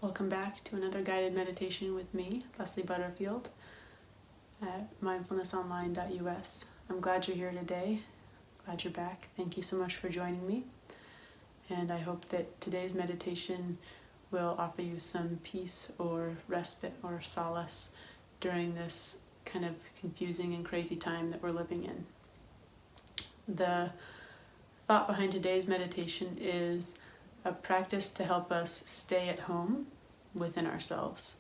Welcome back to another guided meditation with me, Leslie Butterfield, at mindfulnessonline.us. I'm glad you're here today. Glad you're back. Thank you so much for joining me. And I hope that today's meditation will offer you some peace or respite or solace during this kind of confusing and crazy time that we're living in. The thought behind today's meditation is a practice to help us stay at home within ourselves.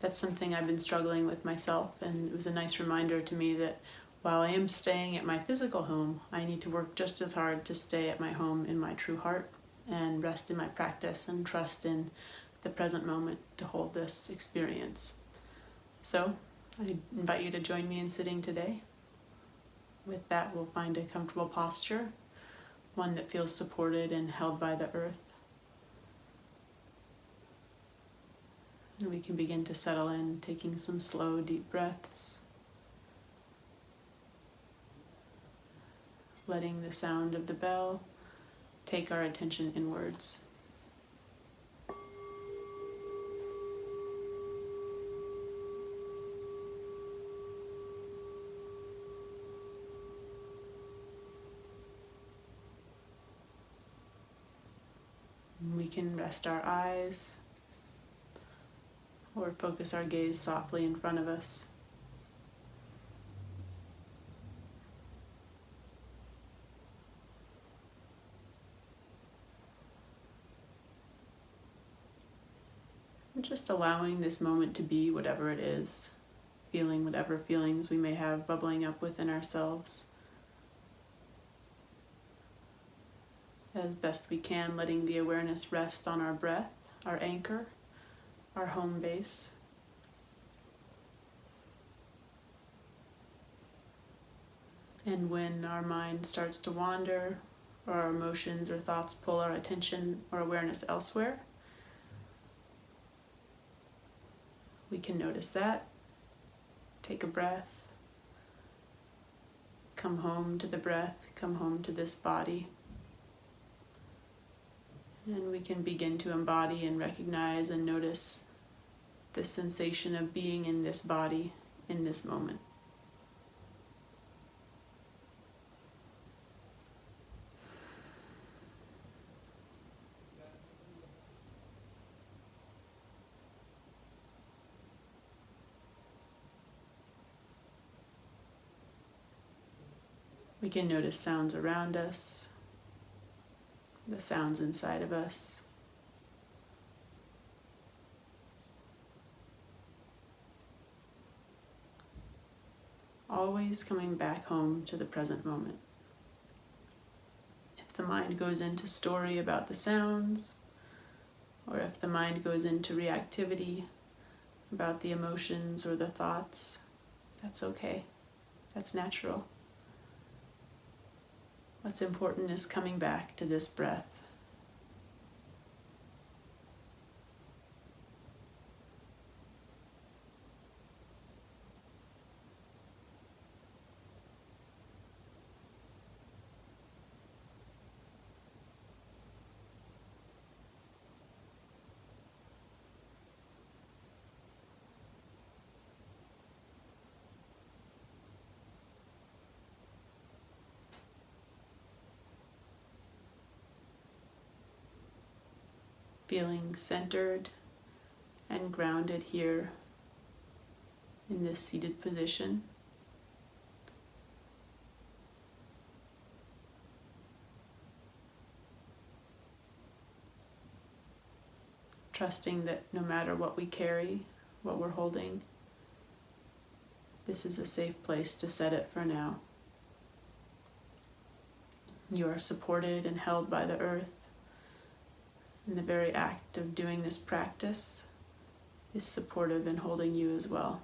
That's something I've been struggling with myself, and it was a nice reminder to me that while I am staying at my physical home, I need to work just as hard to stay at my home in my true heart and rest in my practice and trust in the present moment to hold this experience. So I invite you to join me in sitting today. With that, we'll find a comfortable posture, one that feels supported and held by the earth. And we can begin to settle in, taking some slow, deep breaths, letting the sound of the bell take our attention inwards. We can rest our eyes or focus our gaze softly in front of us. And just allowing this moment to be whatever it is, feeling whatever feelings we may have bubbling up within ourselves. As best we can, letting the awareness rest on our breath, our anchor, our home base. And when our mind starts to wander, or our emotions or thoughts pull our attention or awareness elsewhere, we can notice that, take a breath, come home to the breath, come home to this body. And we can begin to embody and recognize and notice the sensation of being in this body in this moment. We can notice sounds around us, the sounds inside of us. Always coming back home to the present moment. If the mind goes into story about the sounds, or if the mind goes into reactivity about the emotions or the thoughts, that's okay. That's natural. What's important is coming back to this breath. Feeling centered and grounded here in this seated position. Trusting that no matter what we carry, what we're holding, this is a safe place to set it for now. You are supported and held by the earth. And the very act of doing this practice is supportive in holding you as well.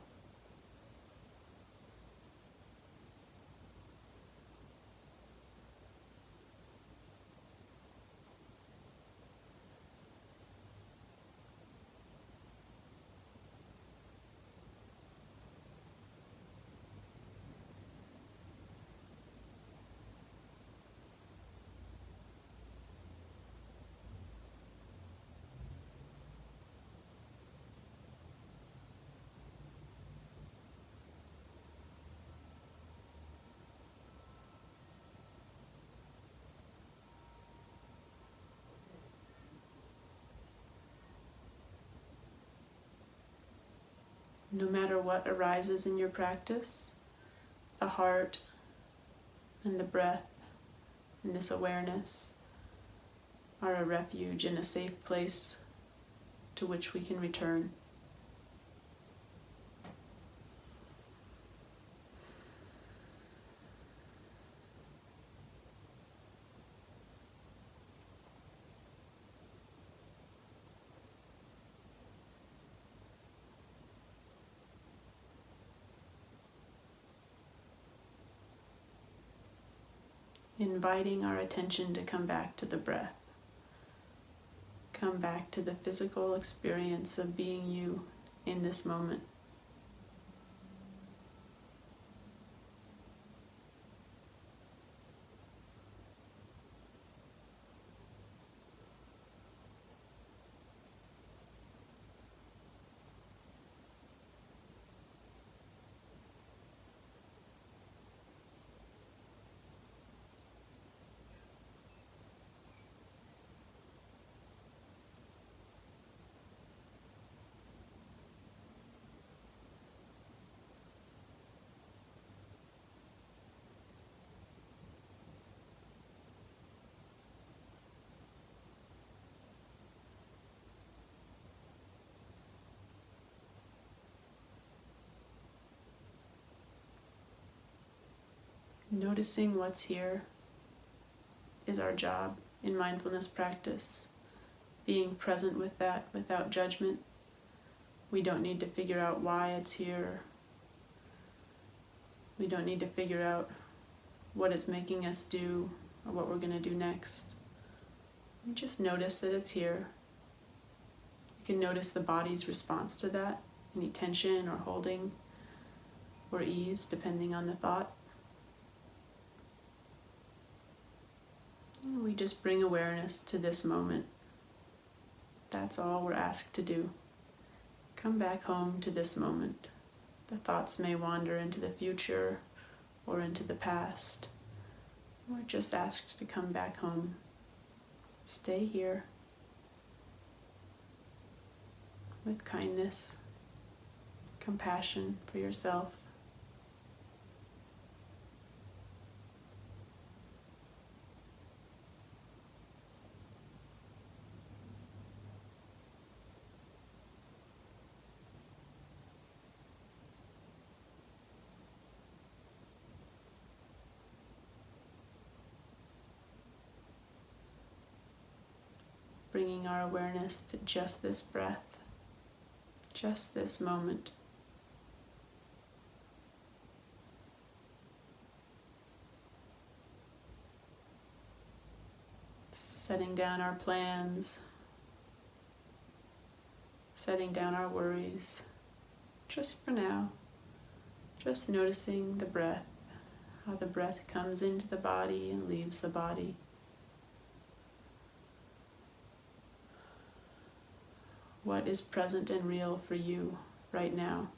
no matter what arises in your practice, the heart and the breath and this awareness are a refuge and a safe place to which we can return. Inviting our attention to come back to the breath. Come back to the physical experience of being you in this moment. Noticing what's here is our job in mindfulness practice. Being present with that without judgment. We don't need to figure out why it's here. We don't need to figure out what it's making us do or what we're going to do next. We just notice that it's here. You can notice the body's response to that, any tension or holding or ease depending on the thought. We just bring awareness to this moment. That's all we're asked to do. Come back home to this moment. The thoughts may wander into the future or into the past. We're just asked to come back home. Stay here with kindness, compassion for yourself. Bringing our awareness to just this breath, just this moment. Setting down our plans, setting down our worries, just for now. Just noticing the breath, how the breath comes into the body and leaves the body. What is present and real for you right now?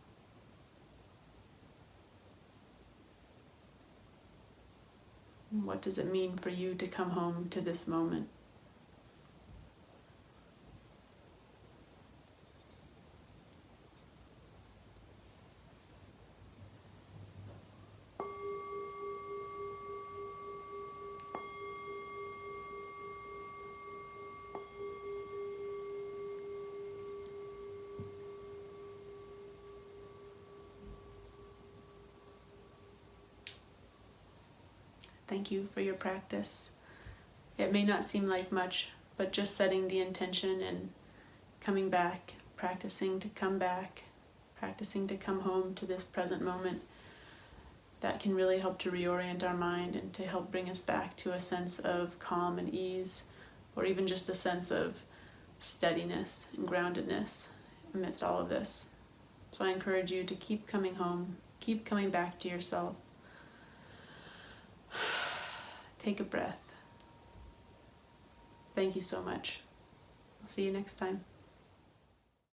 What does it mean for you to come home to this moment? Thank you for your practice. It may not seem like much, but just setting the intention and coming back, practicing to come back, practicing to come home to this present moment, that can really help to reorient our mind and to help bring us back to a sense of calm and ease, or even just a sense of steadiness and groundedness amidst all of this. So I encourage you to keep coming home, keep coming back to yourself. Take a breath. Thank you so much. I'll see you next time.